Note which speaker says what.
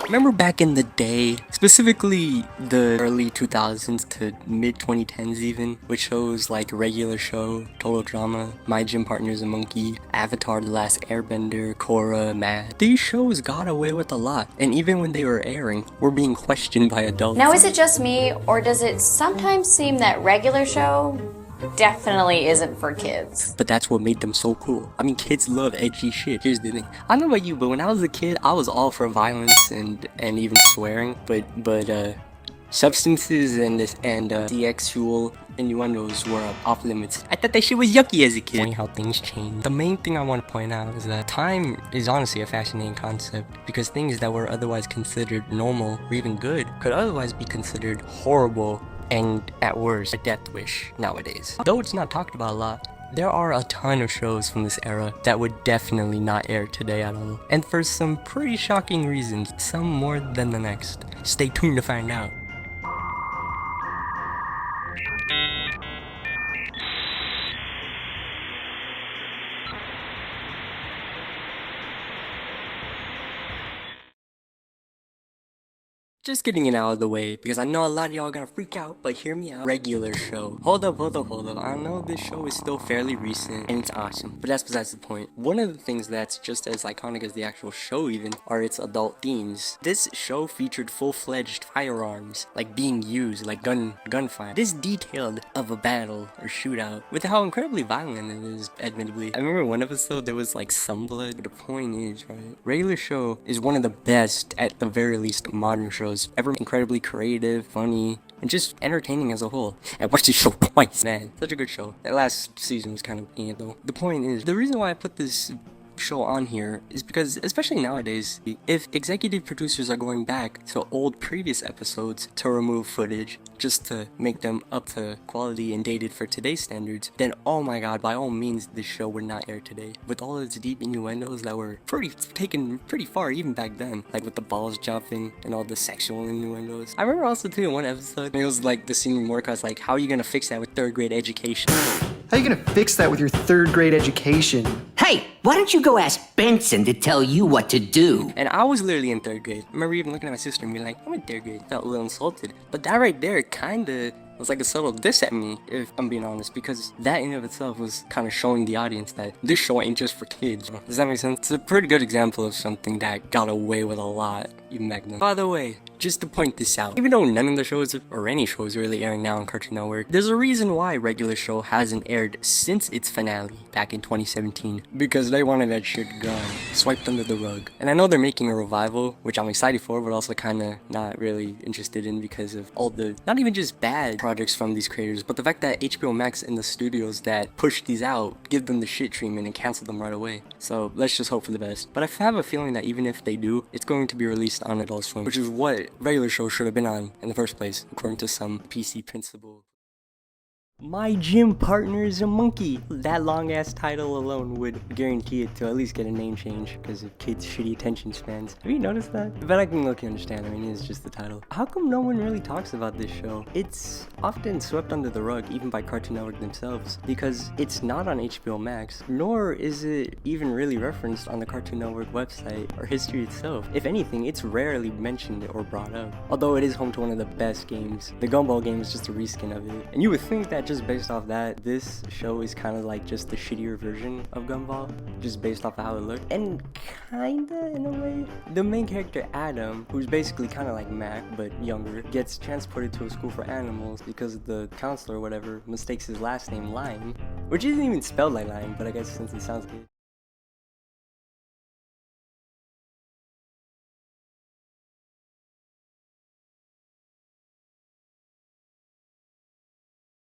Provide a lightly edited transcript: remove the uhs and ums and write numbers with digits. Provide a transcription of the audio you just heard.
Speaker 1: Remember back in the day, specifically the early 2000s to mid 2010s even, with shows like Regular Show, Total Drama, My Gym Partner's a Monkey, Avatar The Last Airbender, Korra, Mad. These shows got away with a lot, and even when they were airing, were being questioned by adults.
Speaker 2: Now is it just me, or does it sometimes seem that Regular Show definitely isn't for kids?
Speaker 1: But that's what made them so cool. I mean, kids love edgy shit. Here's the thing. I don't know about you, but when I was a kid, I was all for violence and even swearing. But substances and sexual innuendos were off limits. I thought that shit was yucky as a kid. Funny how things change. The main thing I want to point out is that time is honestly a fascinating concept, because things that were otherwise considered normal or even good could otherwise be considered horrible and at worst a death wish nowadays. Though it's not talked about a lot, there are a ton of shows from this era that would definitely not air today at all, and for some pretty shocking reasons, some more than the next. Stay tuned to find out. Just getting it out of the way, because I know a lot of y'all are gonna freak out, but hear me out. Regular Show. Hold up. I know this show is still fairly recent, and it's awesome, but that's besides the point. One of the things that's just as iconic as the actual show even, are its adult themes. This show featured full-fledged firearms, like being used, like gunfire. This detailed of a battle or shootout, with how incredibly violent it is, admittedly. I remember one episode there was like some blood, but the point is, right? Regular Show is one of the best, at the very least, modern shows ever. Incredibly creative, funny, and just entertaining as a whole. I watched this show twice, man. Such a good show. That last season was kind of though. The point is, the reason why I put this show on here is because, especially nowadays, if executive producers are going back to old previous episodes to remove footage just to make them up to quality and dated for today's standards, then oh my god, by all means this show would not air today. With all its deep innuendos that were taken pretty far even back then, like with the balls jumping and all the sexual innuendos. I remember also too in one episode, it was like the scene in Mordecai's like, how are you gonna fix that with third grade education?
Speaker 3: How are you gonna fix that with your third grade education?
Speaker 4: Hey, why don't you go ask Benson to tell you what to do?
Speaker 1: And I was literally in third grade. I remember even looking at my sister and being like, I'm in third grade. Felt a little insulted. But that right there kinda was like a subtle diss at me, if I'm being honest, because that in and of itself was kind of showing the audience that this show ain't just for kids. Does that make sense? It's a pretty good example of something that got away with a lot, even back then. By the way, just to point this out, even though none of the shows, or any shows, really airing now on Cartoon Network, there's a reason why Regular Show hasn't aired since its finale back in 2017. Because they wanted that shit gone, swiped under the rug. And I know they're making a revival, which I'm excited for, but also kinda not really interested in because of all the, not even just bad projects from these creators, but the fact that HBO Max and the studios that push these out give them the shit treatment and cancel them right away. So let's just hope for the best. But I have a feeling that even if they do, it's going to be released on Adult Swim, which is what Regular Show should have been on in the first place, according to some PC principle. My Gym Partner is a Monkey. That long ass title alone would guarantee it to at least get a name change because of kids' shitty attention spans. Have you noticed that? But I can look and understand. I mean, it's just the title. How come no one really talks about this show? It's often swept under the rug, even by Cartoon Network themselves, because it's not on HBO Max, nor is it even really referenced on the Cartoon Network website or history itself. If anything, it's rarely mentioned or brought up. Although it is home to one of the best games. The Gumball game is just a reskin of it. And you would think that just based off that, this show is kind of like just the shittier version of Gumball, just based off of how it looked. And kinda, in a way, the main character Adam, who's basically kind of like Mac but younger, gets transported to a school for animals because the counselor or whatever mistakes his last name Lion, which isn't even spelled like Lion, but I guess since it sounds good.